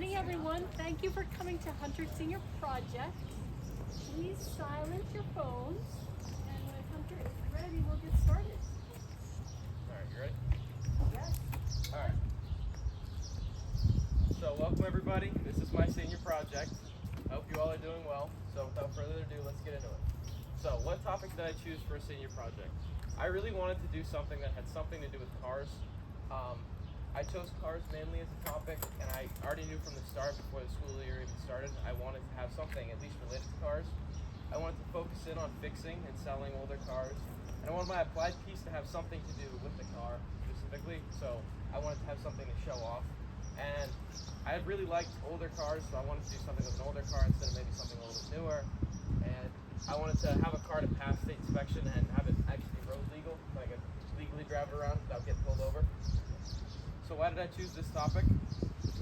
morning, everyone. Thank you for coming to Hunter Senior Project. Please silence your phones. And when Hunter is ready, we'll get started. All right, you ready? Yes. All right. So welcome everybody. This is my senior project. I hope you all are doing well. So without further ado, let's get into it. So what topic did I choose for a senior project? I really wanted to do something that had something to do with cars. I chose cars mainly as a topic, and I already knew from the start, before the school year even started, I wanted to have something at least related to cars. I wanted to focus in on fixing and selling older cars, and I wanted my applied piece to have something to do with the car specifically, so I wanted to have something to show off. And I really liked older cars, so I wanted to do something with an older car instead of maybe something a little bit newer. And I wanted to have a car to pass state inspection and have it actually be road legal, so I could legally drive it around without getting pulled over. So why did I choose this topic?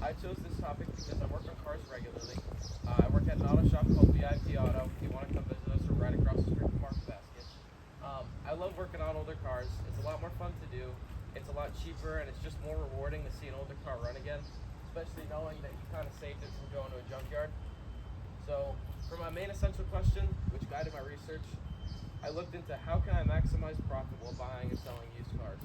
I chose this topic because I work on cars regularly. I work at an auto shop called VIP Auto. If you want to come visit us, we're right across the street from Market Basket. I love working on older cars. It's a lot more fun to do. It's a lot cheaper, and it's just more rewarding to see an older car run again, especially knowing that you kind of saved it from going to a junkyard. So for my main essential question, which guided my research, I looked into how can I maximize profit while buying and selling used cars.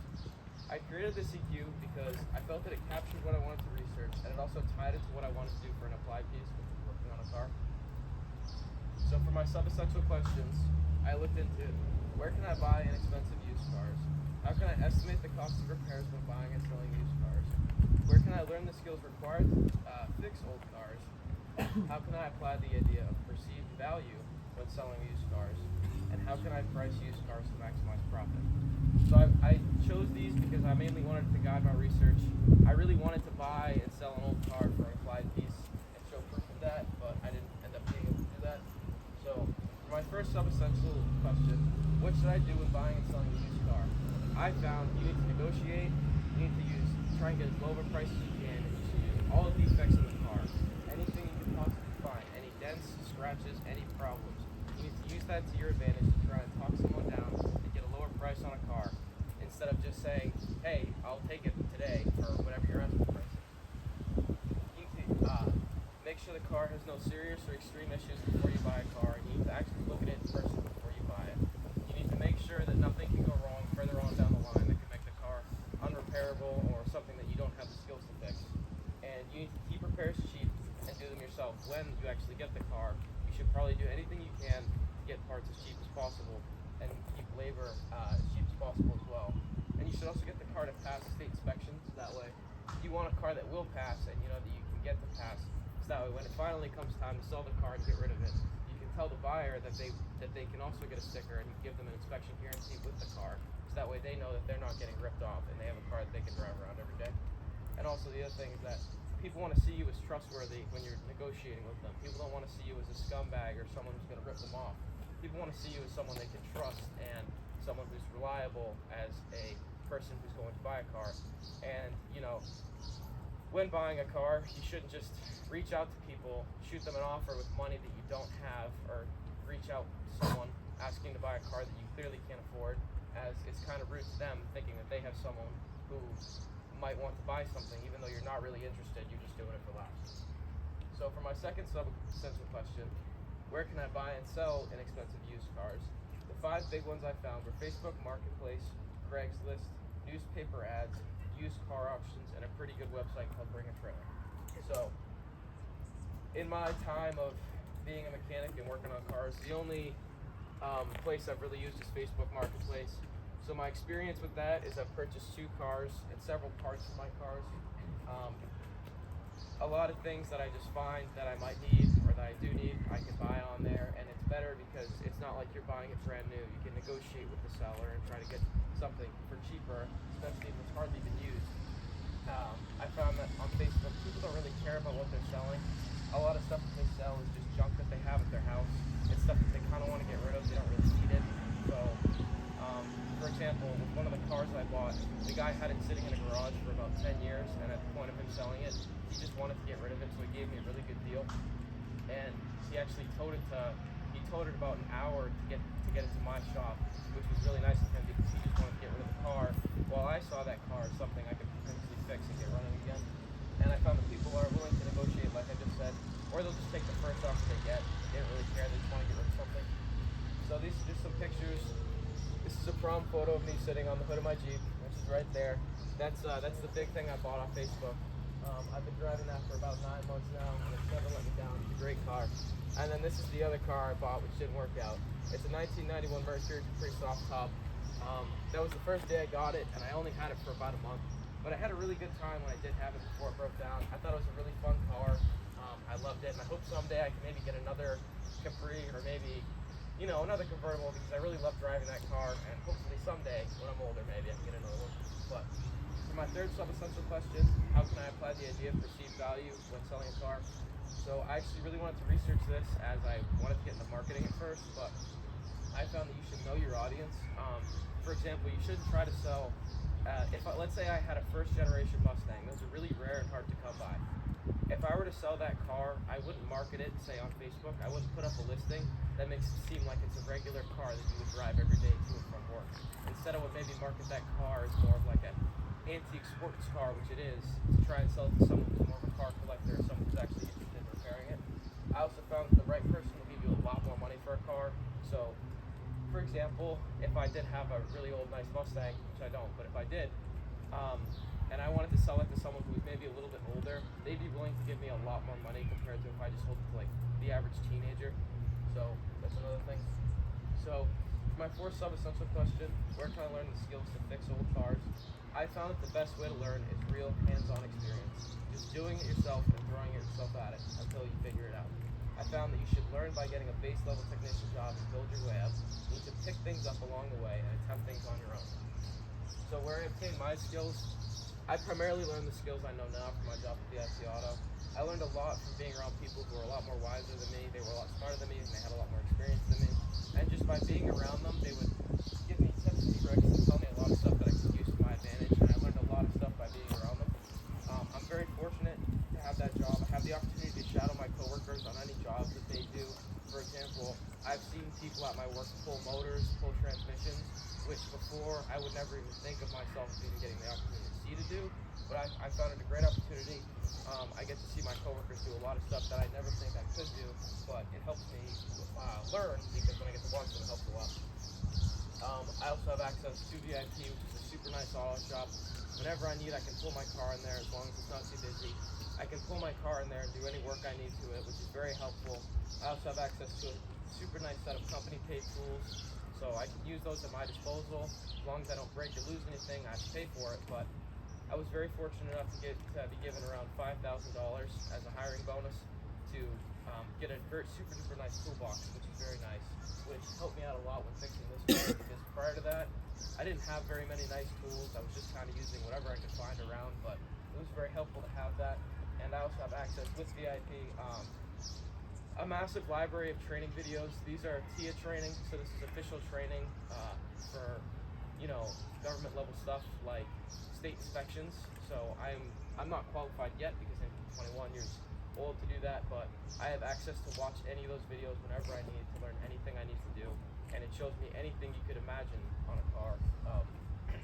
I created this EQ because I felt that it captured what I wanted to research, and it also tied it to what I wanted to do for an applied piece, which is working on a car. So for my sub-essential questions, I looked into where can I buy inexpensive used cars? How can I estimate the cost of repairs when buying and selling used cars? Where can I learn the skills required to fix old cars? How can I apply the idea of perceived value when selling used cars? And how can I price used cars to maximize profit? So I chose these because I mainly wanted to guide my research. I really wanted to buy and sell an old car for an applied piece and show proof of that, but I didn't end up being able to do that. So for my first sub-essential question, what should I do when buying and selling a used car? I found you need to negotiate, you need to try and get as low of a price as you can, and you should use all the defects in the car. Anything you can possibly find, any dents, scratches, any problems. You need to use that to your advantage to try and talk someone down and get a lower price on a car, instead of just saying, hey, I'll take it today for whatever your estimate price is. You need to make sure the car has no serious or extreme issues before you buy a car. You need to actually look at it in person before you buy it. You need to make sure that nothing can go wrong further on down the line that could make the car unrepairable or something that you don't have the skills to fix. And you need to keep repairs cheap and do them yourself. When you actually get the car, you should probably do anything you can to get parts as cheap as possible and keep labor as cheap as possible as well. And you should also get the car to pass state inspections. That way, you want a car that will pass and you know that you can get to pass. So that way, when it finally comes time to sell the car and get rid of it, you can tell the buyer that they can also get a sticker and give them an inspection guarantee with the car. So that way, they know that they're not getting ripped off and they have a car that they can drive around every day. And also, the other thing is that people want to see you as trustworthy when you're negotiating with them. People don't want to see you as a scumbag or someone who's going to rip them off. People want to see you as someone they can trust and someone who's reliable as a person who's going to buy a car. And, you know, when buying a car, you shouldn't just reach out to people, shoot them an offer with money that you don't have, or reach out to someone asking to buy a car that you clearly can't afford, as it's kind of rude to them thinking that they have someone who might want to buy something even though you're not really interested, you're just doing it for laughs. So for my second sub-essential question, where can I buy and sell inexpensive used cars? The 5 big ones I found were Facebook Marketplace, Craigslist, newspaper ads, used car auctions, and a pretty good website called Bring a Trailer. So in my time of being a mechanic and working on cars, the only place I've really used is Facebook Marketplace. So my experience with that is I've purchased 2 cars and several parts for my cars. A lot of things that I just find that I might need or that I do need, I can buy on there, and it's better because it's not like you're buying it brand new. You can negotiate with the seller and try to get something for cheaper, especially if it's hardly been used. I found that on Facebook, people don't really care about what they're selling. A lot of stuff that they sell is just junk that they have at their house. It's stuff that they kind of want to get rid of. They don't really need it. So, for example, with one of the cars I bought, the guy had it sitting in a garage for about 10 years, and at the point of him selling it, he just wanted to get rid of it, so he gave me a really good deal. And he actually towed it about an hour to get it to my shop, which was really nice of him because he just wanted to get rid of the car, while I saw that car as something I could potentially fix and get running again. And I found that people are willing to negotiate prom photo of me sitting on the hood of my Jeep, which is right there. That's the big thing I bought off Facebook. I've been driving that for about 9 months now, and it's never let me down. It's a great car. And then this is the other car I bought, which didn't work out. It's a 1991 Mercury, pretty soft top. That was the first day I got it, and I only had it for about a month. But I had a really good time when I did have it before it broke down. I thought it was a really fun car. I loved it, and I hope someday I can maybe get another Capri or maybe, you know, another convertible, because I really love driving that car, and hopefully someday, when I'm older, maybe I can get another one. But for my third sub-essential question, how can I apply the idea of perceived value when selling a car? So I actually really wanted to research this, as I wanted to get into marketing at first, but I found that you should know your audience. For example, you shouldn't try to sell, let's say I had a first generation Mustang. Those are really rare and hard to come by. If I were to sell that car, I wouldn't market it, say on Facebook. I wouldn't put up a listing that makes it seem like it's a regular car that you would drive every day to and from work. Instead, I would maybe market that car as more of like an antique sports car, which it is, to try and sell it to someone who's more of a car collector or someone who's actually interested in repairing it. I also found that the right person will give you a lot more money for a car. So, for example, if I did have a really old nice Mustang, which I don't, but if I did, and I wanted to sell it to someone who was maybe a little bit older, they'd be willing to give me a lot more money compared to if I just sold it to like the average teenager. So that's another thing. So for my fourth sub-essential question, where can I learn the skills to fix old cars? I found that the best way to learn is real hands-on experience. Just doing it yourself and throwing yourself at it until you figure it out. I found that you should learn by getting a base level technician job and build your way up. You need to pick things up along the way and attempt things on your own. So where I obtained my skills, I primarily learned the skills I know now from my job at VIP Auto. I learned a lot from being around people who were a lot more wiser than me, they were a lot smarter than me, and they had a lot more experience than me. And just by being around them, they would give me tips and tricks and tell me a lot of stuff that I could use to my advantage, and I learned a lot of stuff by being around them. I'm very fortunate to have that job. I have the opportunity to shadow my coworkers on any jobs that they do. For example, I've seen people at my work pull motors, pull transmissions, which before I would never even think of myself as even getting the opportunity to see to do, but I found it a great opportunity. I get to see my coworkers do a lot of stuff that I never think I could do, but it helps me learn, because when I get to watch them, it helps a lot. I also have access to VIP, which is a super nice auto shop. Whenever I need, I can pull my car in there as long as it's not too busy. I can pull my car in there and do any work I need to it, which is very helpful. I also have access to a super nice set of company paid tools, so I can use those at my disposal. As long as I don't break or lose anything, I have to pay for it. But I was very fortunate enough to be given around $5,000 as a hiring bonus to get a very super duper nice toolbox, which is very nice, which helped me out a lot when fixing this car, because prior to that, I didn't have very many nice tools. I was just kind of using whatever I could find around, but it was very helpful to have that. And I also have access with VIP, a massive library of training videos. These are TIA training, so this is official training for, you know, government level stuff like state inspections. So I'm not qualified yet because I'm 21 years old to do that, but I have access to watch any of those videos whenever I need to learn anything I need to do, and it shows me anything you could imagine on a car,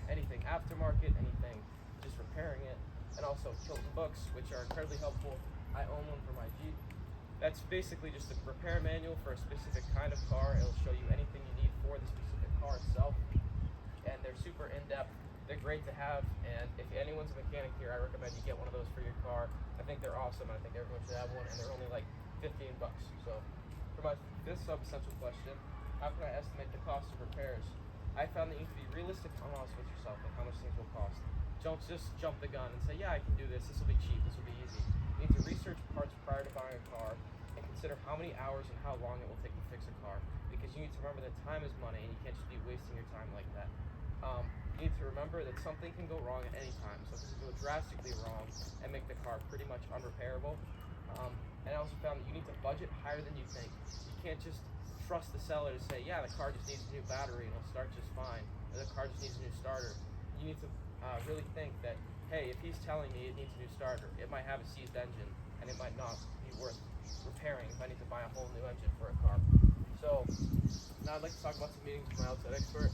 anything aftermarket, anything just repairing it, and also Kilton books, which are incredibly helpful. I own one for my Jeep. That's basically just a repair manual for a specific kind of car. It'll show you anything you need for the specific car itself, and they're super in-depth. They're great to have, and if anyone's a mechanic here, I recommend you get one of those for your car. I think they're awesome, and I think everyone should have one, and they're only like 15 bucks. So for my fifth sub-essential question, how can I estimate the cost of repairs? I found that you need to be realistic and honest with yourself and how much things will cost. Don't just jump the gun and say, yeah, I can do this, this will be cheap, this will be easy. You need to research parts prior to buying a car and consider how many hours and how long it will take to fix a car, because you need to remember that time is money and you can't just be wasting your time like that. You need to remember that something can go wrong at any time. Something can go drastically wrong and make the car pretty much unrepairable. And I also found that you need to budget higher than you think. You can't just trust the seller to say, yeah, the car just needs a new battery and it'll start just fine, or the car just needs a new starter. You need to really think that, hey, if he's telling me it needs a new starter, it might have a seized engine and it might not be worth repairing if I need to buy a whole new engine for a car. So now I'd like to talk about some meetings with my outside expert.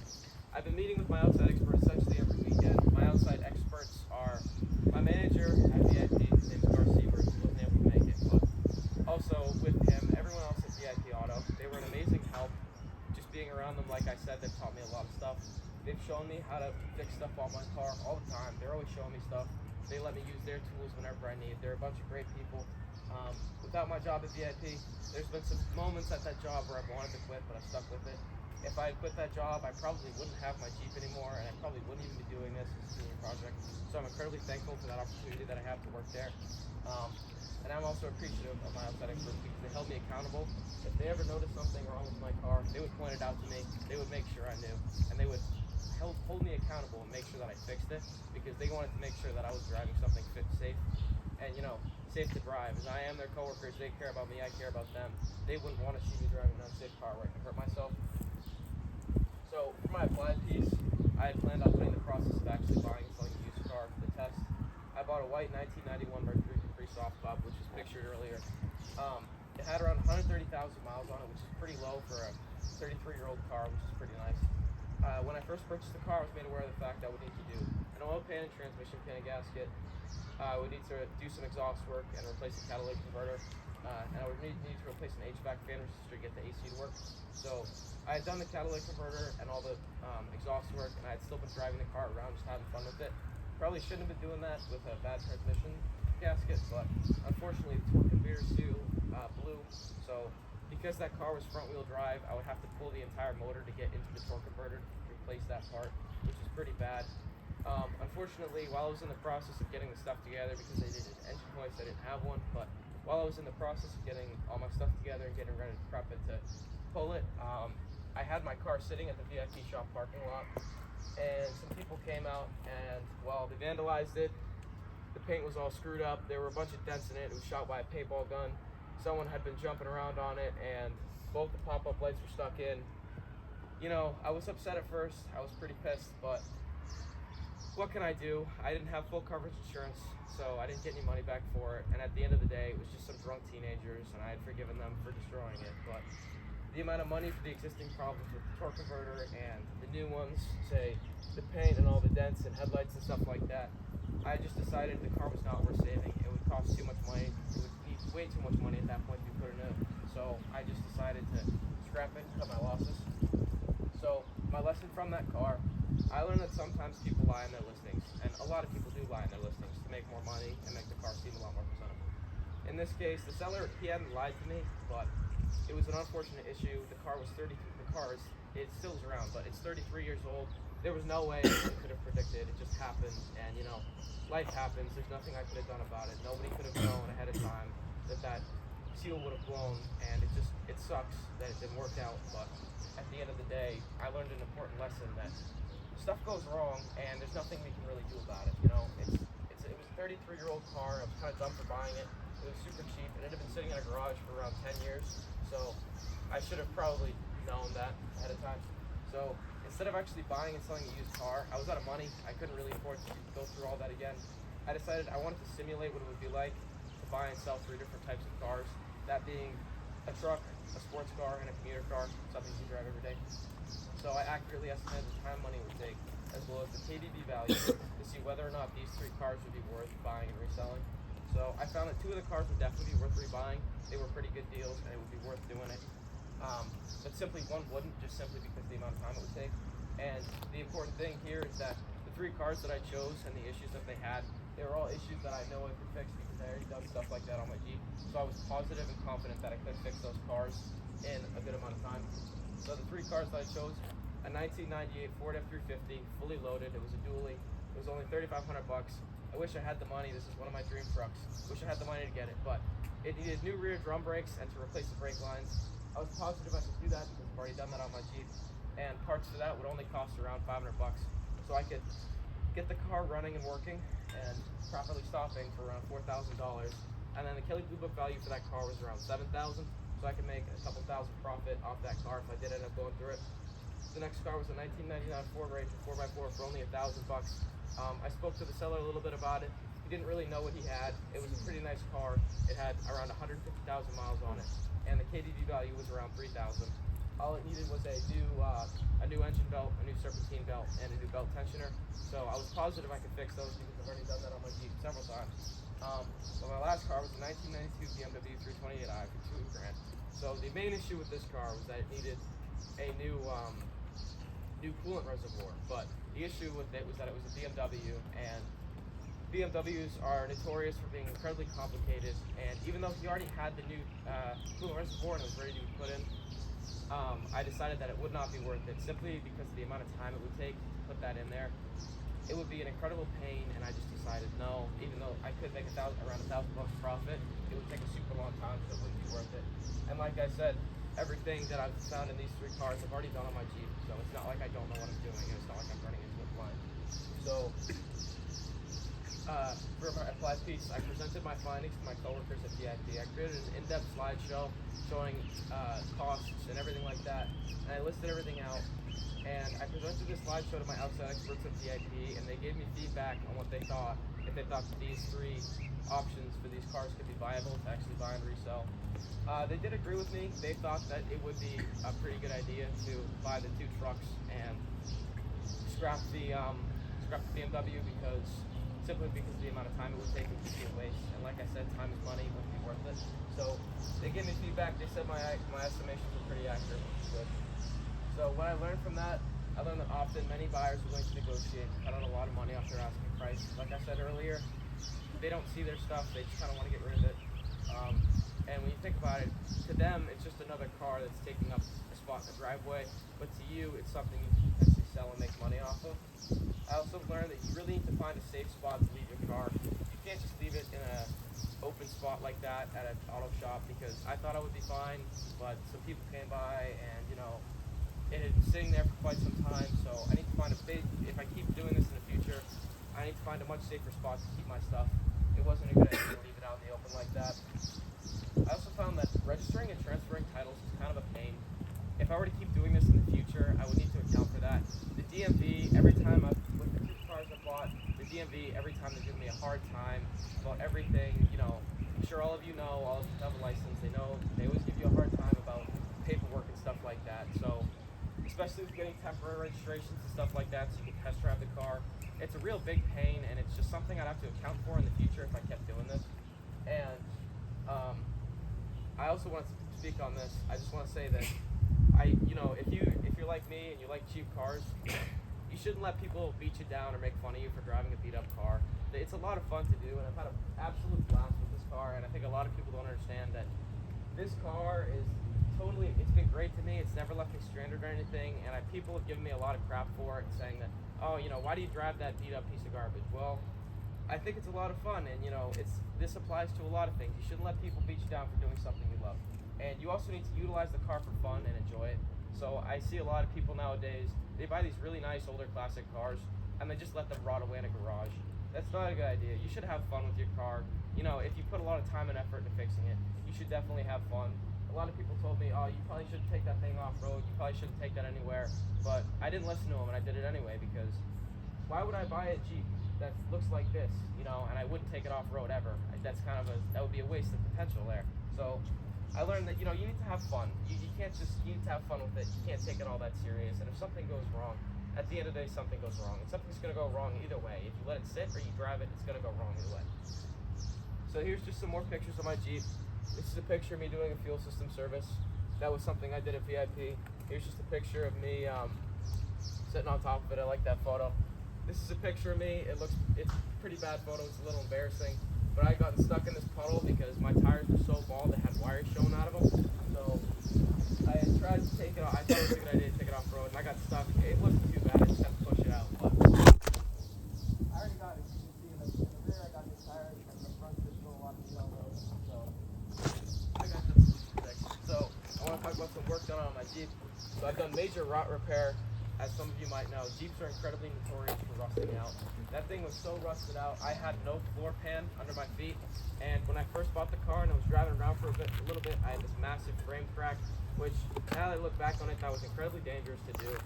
I've been meeting with my outside expert essentially every weekend. My outside experts are my manager at VIP, his name's Garcia, who wasn't able to make it, but also with him, everyone else at VIP Auto. They were an amazing help. Just being around them, like I said, they've taught me a lot of stuff. They've shown me how to fix stuff on my car all the time. They're always showing me stuff. They let me use their tools whenever I need. They're a bunch of great people. Without my job at VIP, there's been some moments at that job where I've wanted to quit, but I've stuck with it. If I had quit that job, I probably wouldn't have my Jeep anymore, and I probably wouldn't even be doing this as a senior project. So I'm incredibly thankful for that opportunity that I have to work there. And I'm also appreciative of my outside experts because they held me accountable. If they ever noticed something wrong with my car, they would point it out to me. They would make sure I knew, and they would hold me accountable and make sure that I fixed it because they wanted to make sure that I was driving something safe and safe to drive. As I am their coworkers, they care about me, I care about them. They wouldn't want to see me driving an unsafe car where I can hurt myself. So for my applied piece, I had planned on putting the process of actually buying and selling a used car for the test. I bought a white 1991 Mercury Capri Soft Top, which was pictured earlier. It had around 130,000 miles on it, which is pretty low for a 33-year-old car, which is pretty nice. When I first purchased the car, I was made aware of the fact I would need to do an oil pan and transmission pan gasket. I would need to do some exhaust work and replace the catalytic converter. And I would need to replace an HVAC fan resistor to get the AC to work. So I had done the catalytic converter and all the exhaust work, and I had still been driving the car around, just having fun with it. Probably shouldn't have been doing that with a bad transmission gasket, but unfortunately the torque conveyor seal blew. So because that car was front wheel drive, I would have to pull the entire motor to get into the torque converter to replace that part, which is pretty bad. Unfortunately, while I was in the process of getting the stuff together, because they needed engine hoist, I didn't have one, but while I was in the process of getting all my stuff together and getting ready to prep it to pull it, I had my car sitting at the VIP shop parking lot, and some people came out and, well, they vandalized it. The paint was all screwed up. There were a bunch of dents in it. It was shot by a paintball gun. Someone had been jumping around on it, and both the pop-up lights were stuck in. I was upset at first. I was pretty pissed, but what can I do? I didn't have full coverage insurance, so I didn't get any money back for it. And at the end of the day, it was just some drunk teenagers, and I had forgiven them for destroying it. But the amount of money for the existing problems with the torque converter and the new ones, say the paint and all the dents and headlights and stuff like that, I just decided the car was not worth saving. It would cost too much money. It would be way too much money at that point to be put in. So I just decided to scrap it and cut my losses. So my lesson from that car, I learned that sometimes people lie in their listings, and a lot of people do lie in their listings to make more money and make the car seem a lot more presentable. In this case, the seller, he hadn't lied to me, but it was an unfortunate issue. The car it still is around, but it's 33 years old. There was no way I could have predicted. It just happened, and life happens. There's nothing I could have done about it. Nobody could have known ahead of time that seal would have blown, and it sucks that it didn't work out, but at the end of the day, I learned an important lesson that stuff goes wrong, and there's nothing we can really do about it. It was a 33-year-old car. I was kind of dumb for buying it. It was super cheap, and it had been sitting in a garage for around 10 years, so I should have probably known that ahead of time. So instead of actually buying and selling a used car, I was out of money. I couldn't really afford to go through all that again. I decided I wanted to simulate what it would be like to buy and sell 3 different types of cars, that being a truck, a sports car, and a commuter car, something you drive every day. So I accurately estimated the time money it would take, as well as the KBB value, to see whether or not these 3 cars would be worth buying and reselling. So I found that 2 of the cars would definitely be worth rebuying. They were pretty good deals, and it would be worth doing it. But simply one wouldn't, just simply because of the amount of time it would take. And the important thing here is that the 3 cars that I chose and the issues that they had, they were all issues that I know I could fix because I already done stuff like that on my Jeep. So I was positive and confident that I could fix those cars in a good amount of time. So the 3 cars that I chose, a 1998 Ford F350, fully loaded. It was a dually. It was only $3,500 bucks. I wish I had the money. This is one of my dream trucks. Wish I had the money to get it, but it needed new rear drum brakes and to replace the brake lines. I was positive I could do that because I've already done that on my Jeep, and parts for that would only cost around $500 bucks. So I could get the car running and working and properly stopping for around $4,000. And then the Kelley Blue Book value for that car was around $7,000. So I could make a couple thousand profit off that car if I did end up going through it. The next car was a 1999 Ford Ranger 4x4 for only $1,000 bucks. I spoke to the seller a little bit about it. He didn't really know what he had. It was a pretty nice car. It had around 150,000 miles on it, and the KDV value was around $3,000. All it needed was a new engine belt, a new serpentine belt, and a new belt tensioner. So I was positive I could fix those because I've already done that on my Jeep several times. But my last car was a 1992 BMW 328i for $2,000. So the main issue with this car was that it needed a new new coolant reservoir. But the issue with it was that it was a BMW, and BMWs are notorious for being incredibly complicated. And even though he already had the new coolant reservoir and it was ready to be put in, I decided that it would not be worth it simply because of the amount of time it would take to put that in there. It would be an incredible pain, and I just decided no. Even though I could make around $1,000 profit, it would take a super long time, so it wouldn't be worth it. And like I said, everything that I've found in these 3 cars, I've already done on my Jeep, so it's not like I don't know what I'm doing, and it's not like I'm running into it blind. So, for my applied piece, I presented my findings to my coworkers at VIP. I created an in-depth slideshow showing costs and everything like that, and I listed everything out. And I presented this slideshow to my outside experts at VIP, and they gave me feedback on what they thought, if they thought that these 3 options for these cars could be viable to actually buy and resell. They did agree with me. They thought that it would be a pretty good idea to buy the 2 trucks and scrap the BMW simply because of the amount of time it would take, it would be a waste. And like I said, time is money, it wouldn't be worth it. So they gave me feedback. They said my estimations were pretty accurate, which is good. So what I learned from that, I learned that often many buyers are willing to negotiate, cut out a lot of money off their asking price. Like I said earlier, they don't see their stuff, they just kind of want to get rid of it. And when you think about it, to them, it's just another car that's taking up a spot in the driveway, but to you, it's something you can potentially sell and make money off of. I also learned that you really need to find a safe spot to leave your car. You can't just leave it in an open spot like that at an auto shop, because I thought I would be fine, but some people came by and, it had been sitting there for quite some time, so I need to find if I keep doing this in the future, I need to find a much safer spot to keep my stuff. It wasn't a good idea to leave it out in the open like that. I also found that registering and transferring titles is kind of a pain. If I were to keep doing this in the future, I would need to account for that. The DMV, with the 2 cars I bought, the DMV, every time they give me a hard time about everything, I'm sure all of you know, all of you have a license, they know, they always give you a hard time about paperwork and stuff like that. So, especially with getting temporary registrations and stuff like that so you can test drive the car. It's a real big pain, and it's just something I'd have to account for in the future if I kept doing this. And I also want to speak on this. I just want to say that if you're like me and you like cheap cars, you shouldn't let people beat you down or make fun of you for driving a beat up car. It's a lot of fun to do, and I've had an absolute blast with this car, and I think a lot of people don't understand that this car is it's been great to me. It's never left me stranded or anything, and people have given me a lot of crap for it, saying that, why do you drive that beat up piece of garbage? Well, I think it's a lot of fun, and this applies to a lot of things. You shouldn't let people beat you down for doing something you love, and you also need to utilize the car for fun and enjoy it. So I see a lot of people nowadays, they buy these really nice older classic cars, and they just let them rot away in a garage. That's not a good idea. You should have fun with your car. If you put a lot of time and effort into fixing it, you should definitely have fun. A lot of people told me, you probably shouldn't take that thing off-road, you probably shouldn't take that anywhere, but I didn't listen to them, and I did it anyway, because why would I buy a Jeep that looks like this, and I wouldn't take it off-road ever? That would be a waste of potential there. So I learned that, you need to have fun. You need to have fun with it. You can't take it all that serious, and if something goes wrong, at the end of the day, something goes wrong, and something's going to go wrong either way. If you let it sit or you drive it, it's going to go wrong either way. So here's just some more pictures of my Jeep. This is a picture of me doing a fuel system service. That was something I did at VIP. Here's just a picture of me sitting on top of it. I like that photo. This is a picture of me. It's a pretty bad photo. It's a little embarrassing. But I got stuck in this puddle because my tires were so bald they had wires showing out of them. So I tried to take it off. I thought it was a good idea to take it off road, and I got stuck. It wasn't too bad. I just had to push it out. But I already got it. You can see in the rear I got new tires, and the front there's still a lot of meat on those. I got this fixed. So I want to talk about some work done on my Jeep. So I've done major rot repair. As some of you might know, Jeeps are incredibly notorious for rusting out. That thing was so rusted out, I had no floor pan under my feet. And when I first bought the car and I was driving around for a little bit, I had this massive frame crack, which now that I look back on it, that was incredibly dangerous to do.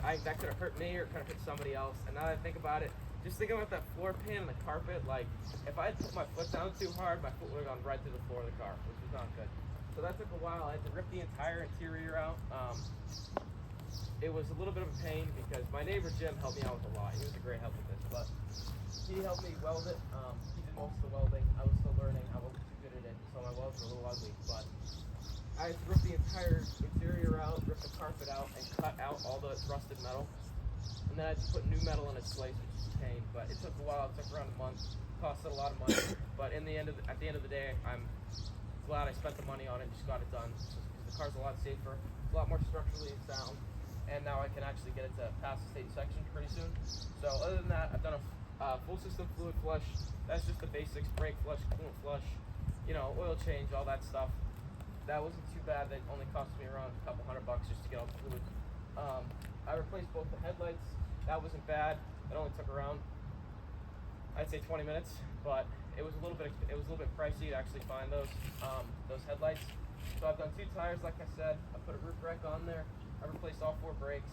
That could have hurt me or it could have hit somebody else. And now that I think about it, just thinking about that floor pan and the carpet, like if I had put my foot down too hard, my foot would have gone right through the floor of the car, which was not good. So that took a while. I had to rip the entire interior out. It was a little bit of a pain because my neighbor Jim helped me out with a lot. He was a great help with this, but he helped me weld it. He did most of the welding. I was still learning. I wasn't too good at it, so my welds were a little ugly. But I had to rip the entire interior out, rip rip the carpet out and cut out all the rusted metal. And then I had to put new metal in its place, which is a pain. But it took a while. It took around a month. Costed a lot of money. But at the end of the day, I'm glad I spent the money on it and just got it done. The car's a lot safer, a lot more structurally sound, and now I can actually get it to pass the state inspection pretty soon. So other than that, I've done a full system fluid flush. That's just the basics: brake flush, coolant flush, oil change, all that stuff. That wasn't too bad. That only cost me around a couple $100 just to get all the fluid. I replaced both the headlights. That wasn't bad. It only took around, I'd say, 20 minutes, but it was a little bit pricey to actually find those headlights. So I've done 2 tires, like I said. I put a roof rack on there. I replaced all 4 brakes.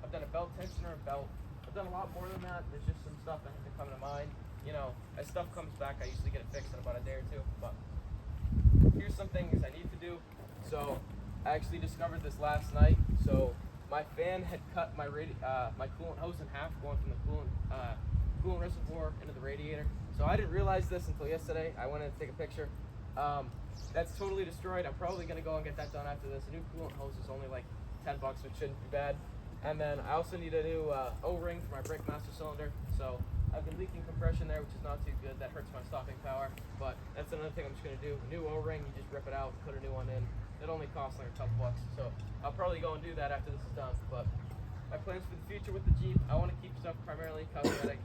I've done a belt tensioner and belt. I've done a lot more than that. There's just some stuff that has been coming to mind. As stuff comes back, I usually get it fixed in about a day or 2. But here's some things I need to do. So I actually discovered this last night. So my fan had cut my coolant hose in half, going from the coolant reservoir into the radiator. So I didn't realize this until yesterday. I went in to take a picture. That's totally destroyed. I'm probably gonna go and get that done after this. A new coolant hose is only like $10, which shouldn't be bad. And then I also need a new O-ring for my brake master cylinder. So I've been leaking compression there, which is not too good. That hurts my stopping power. But that's another thing I'm just gonna do. A new O-ring, you just rip it out, put a new one in. It only costs like a couple bucks. So I'll probably go and do that after this is done. But my plans for the future with the Jeep, I want to keep stuff primarily cosmetic.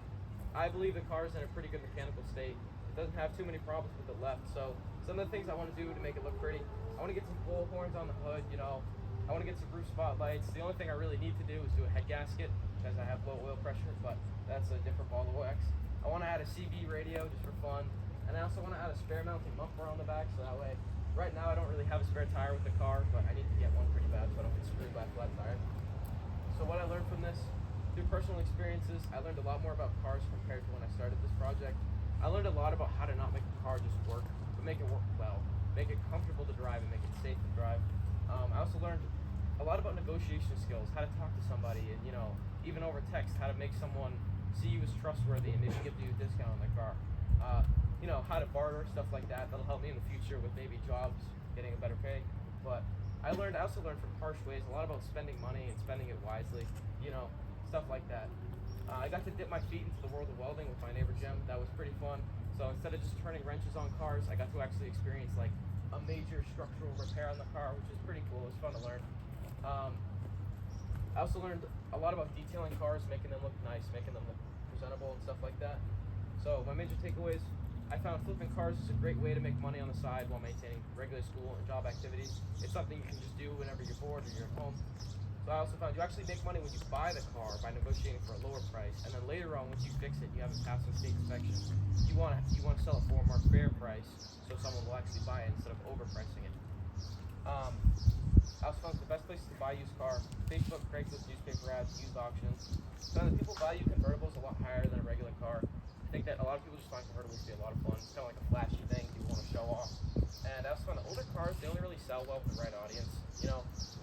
I believe the car is in a pretty good mechanical state. It doesn't have too many problems with it left. So some of the things I want to do to make it look pretty, I want to get some bull horns on the hood, I want to get some roof spotlights. The only thing I really need to do is do a head gasket because I have low oil pressure, but that's a different ball of wax. I want to add a CB radio just for fun. And I also want to add a spare mounting muffler on the back so that way, right now I don't really have a spare tire with the car, but I need to get one pretty bad so I don't get screwed by a flat tire. So what I learned from this, through personal experiences, I learned a lot more about cars compared to when I started this project. I learned a lot about how to not make a car just work, but make it work well, make it comfortable to drive and make it safe to drive. I also learned a lot about negotiation skills, how to talk to somebody, and even over text, how to make someone see you as trustworthy and maybe give you a discount on their car. How to barter, stuff like that. That'll help me in the future with maybe jobs, getting a better pay. But I also learned from harsh ways a lot about spending money and spending it wisely, stuff like that. I got to dip my feet into the world of welding with my neighbor Jim. That was pretty fun. So instead of just turning wrenches on cars, I got to actually experience like a major structural repair on the car, which is pretty cool. It was fun to learn. I also learned a lot about detailing cars, making them look nice, making them look presentable and stuff like that. So my major takeaways, I found flipping cars is a great way to make money on the side while maintaining regular school and job activities. It's something you can just do whenever you're bored or you're at home. So I also found you actually make money when you buy the car by negotiating for a lower price, and then later on, once you fix it, you have it pass some state inspection. You want to sell it for a more fair price, so someone will actually buy it instead of overpricing it. I also found the best places to buy used car: Facebook, Craigslist, newspaper ads, used auctions. Found that people value convertibles a lot higher than a regular car. I think that a lot of people just find convertibles to be a lot of fun. It's kind of like a flashy thing people want to show off. And I also found that older cars, they only really sell well with the right audience.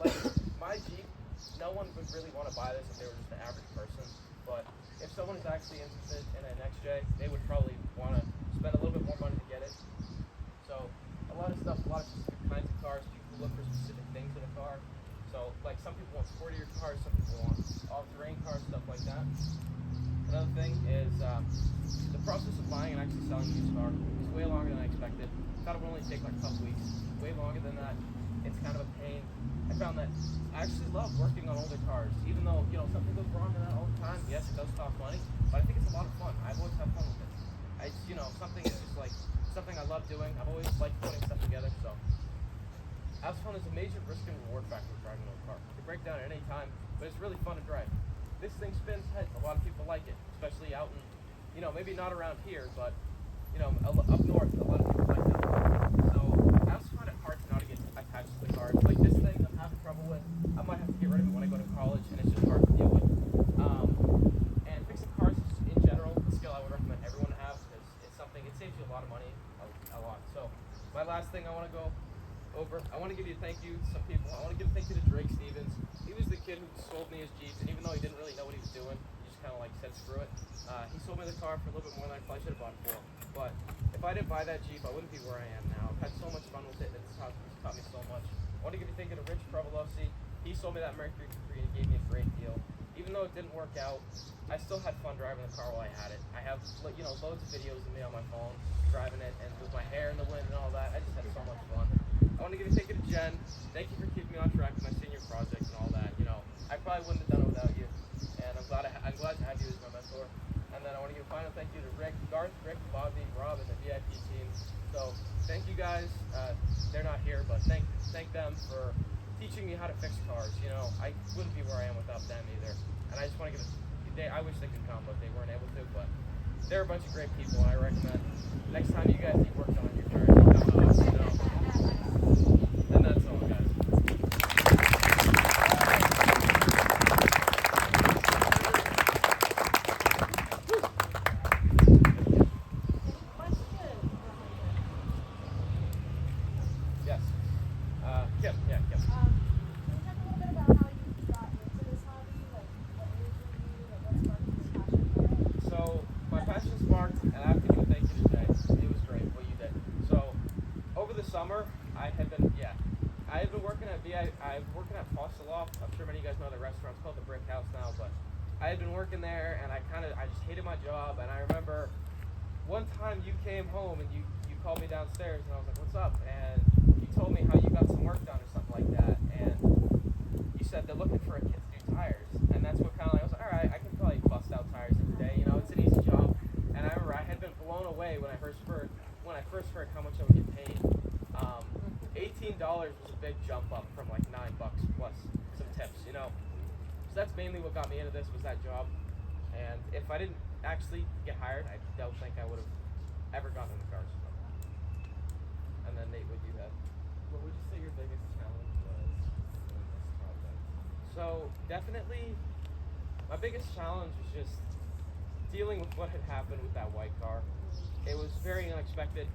Like my Jeep, no one would really want to buy this if they were just the average person. But if someone is actually interested in an XJ, they would probably want to spend a little bit more money to get it. So a lot of specific kinds of cars, people look for specific things in a car. So like some people want sportier cars, some people want all-terrain cars, stuff like that. Another thing is the process of buying and actually selling a used car is way longer than I expected. I thought it would only take like a couple weeks. Way longer than that. It's kind of a pain. I found that I actually love working on older cars, even though something goes wrong in that all the time. Yes, it does cost money, but I think it's a lot of fun. I've always had fun with it. Something is just like something I love doing. I've always liked putting stuff together. So I also found there's a major risk and reward factor with driving an old car. It can break down at any time, but it's really fun to drive. This thing spins heads. A lot of people like it, especially out in, maybe not around here, but, up north, a lot of people like that. So I also find it hard to not get attached to the cars. Like this thing I'm having trouble with, I might have to get rid of it when I go to college, and it's just hard to deal with. And fixing cars is, in general, a skill I would recommend everyone to have because it saves you a lot of money, a lot. So my last thing I want to go over, I want to give you a thank you to some people. I want to give a thank you to Drake Stevens. He was the kid who sold me his Jeep, and even though he didn't really know what he was doing, he just kind of like said screw it. He sold me the car for a little bit more than I probably should have bought it for. But if I didn't buy that Jeep, I wouldn't be where I am now. I've had so much fun with it, and it's taught me so much. I want to give a thank you to Rich Provolossi. he sold me that Mercury for free and gave me a great deal. Even though it didn't work out, I still had fun driving the car while I had it. I have, loads of videos of me on my phone driving it, and with my hair in the wind and all that, I just had so much fun. I want to thank you to Jen. Thank you for keeping me on track with my senior project and all that. I probably wouldn't have done it without you, and I'm glad to have you as my mentor. And then I want to give a final thank you to Garth, Rick, Bobby, Rob, and the VIP team. So thank you guys. They're not here, but thank them for teaching me how to fix cars. I wouldn't be where I am without them either. And I just want to I wish they could come, but they weren't able to. But they're a bunch of great people, and I recommend next time you guys need work done on your cars, come to us. And that's all, guys. Yes. Kim. Yeah, Kim. Can you talk a little bit about how you got into this hobby? Like, what intrigued you? Like, what sparked this passion for it? So my passion sparked, and I have to give a thank you to Jay. It was great what you did. So over the summer, I had been working at I'm working at Postoloff. I'm sure many of you guys know the restaurant. It's called the Brick House now, but I had been working there, and I just hated my job. And I remember one time you came home and you called me downstairs, and I was like, "What's up?" And you told me how you got some work done or something like that, and you said they're looking for a kid to do tires, and that's what I was like, all right, I can probably bust out tires every day. It's an easy job. And I remember I had been blown away when I first heard how much I would get paid. $18 was a big jump up from like $9 plus some tips. So that's mainly what got me into this, was that job. And if I didn't actually get hired, I don't think I would have ever gotten into cars. And then Nate, what you had? What would you say your biggest challenge was in this project? So definitely, my biggest challenge was just dealing with what had happened with that white car. It was very unexpected.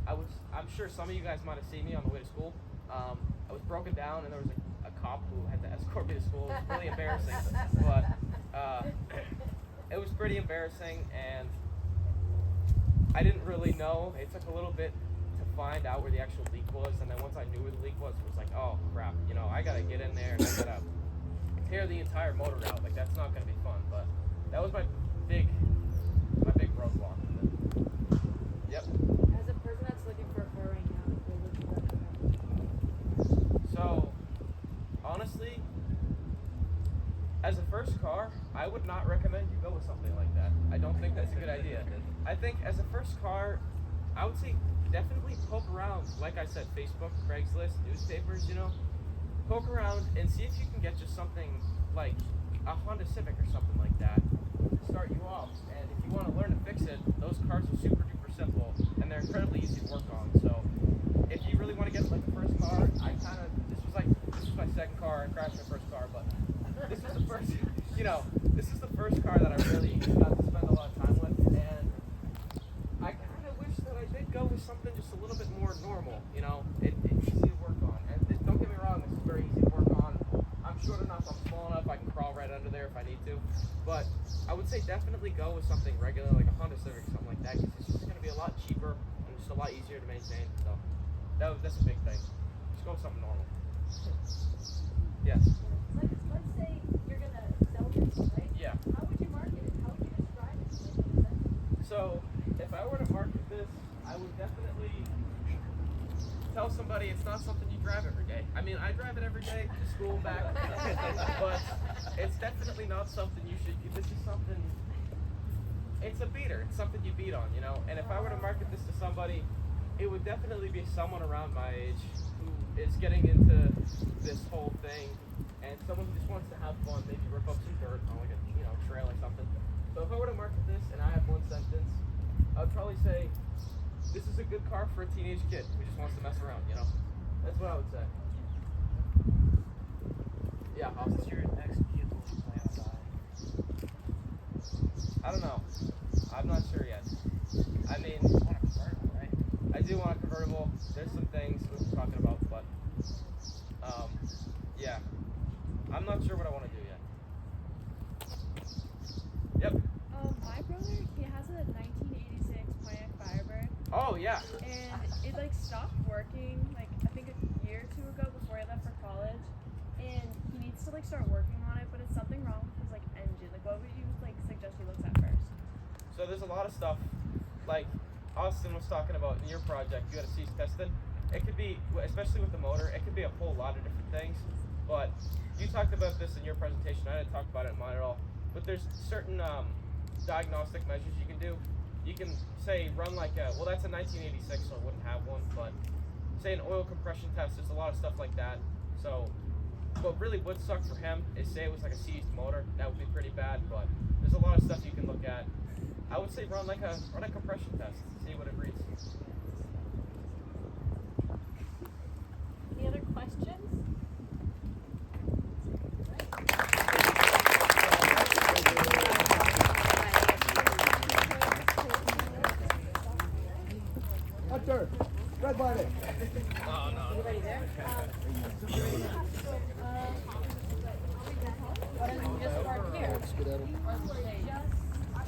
I'm sure some of you guys might have seen me on the way to school. I was broken down, and there was a cop who had to escort me to school. It was really embarrassing, but it was pretty embarrassing, and I didn't really know. It took a little bit to find out where the actual leak was, and then once I knew where the leak was, it was like, oh crap, I gotta get in there and I gotta tear the entire motor out. Like, that's not gonna be fun. But that was my big roadblock with it. Yep. As a person that's looking for a car right now, what would you recommend? So, honestly, as a first car, I would not recommend you go with something like that. I don't think that's a good idea. I think as a first car, I would say definitely poke around. Like I said, Facebook, Craigslist, newspapers, poke around and see if you can get just something like a Honda Civic or something like that to start you off. And if you want to learn to fix it, those cars are super duper simple and they're incredibly easy to work on. So if you really want to get like the first car, this was my second car. I crashed my first car, but this was the first, this is the first car that I really got to spend a lot of time with, and I kind of wish that I did go with something just a little bit more normal. It's easy to work on, and don't get me wrong, this is very easy to work on. I'm short enough, I'm small enough, I can crawl right under there if I need to. But I would say definitely go with something regular, like a Honda Civic or something like that, because it's just going to be a lot cheaper and just a lot easier to maintain. So that's a big thing. Just go with something normal. Yes. Let's say you're gonna sell this, right? Yeah. How would you market it? How would you describe it? So if I were to market this, I would definitely tell somebody it's not something you drive every day. I mean, I drive it every day to school and back, but it's definitely not something you should. This is something. It's a beater. It's something you beat on, And if I were to market this to somebody, it would definitely be someone around my age who is getting into this whole thing, and someone who just wants to have fun, maybe rip up some dirt on like a trail or something. So if I were to market this and I had one sentence, I would probably say, this is a good car for a teenage kid who just wants to mess around, That's what I would say. Yeah, What's your next vehicle you plan on buying? I don't know. I'm not sure yet. I mean, You want a convertible, right? I do want a convertible. There's some things we were talking about, but yeah, I'm not sure what I want to do yet. Yep. My brother, he has a 1986 Pontiac Firebird, Oh yeah. and it stopped working I think a year or two ago before he left for college, and he wants to like start working on it, but it's something wrong with his like engine. Like, what would you like suggest he looks at first? So there's a lot of stuff, like Austin was talking about in your project, you had a cease piston. It could be, especially with the motor, it could be a whole lot of different things. But you talked about this in your presentation, I didn't talk about it in mine at all. But there's certain diagnostic measures you can do. You can say run like a, well that's a 1986 so I wouldn't have one, but say an oil compression test, there's a lot of stuff like that. So what really would suck for him is say it was like a seized motor, that would be pretty bad, but there's a lot of stuff you can look at. I would say run a compression test, see what it reads. Any other questions? Hunter, red bonnet. Everybody there? Why don't you just park here? Skedaddle. Or just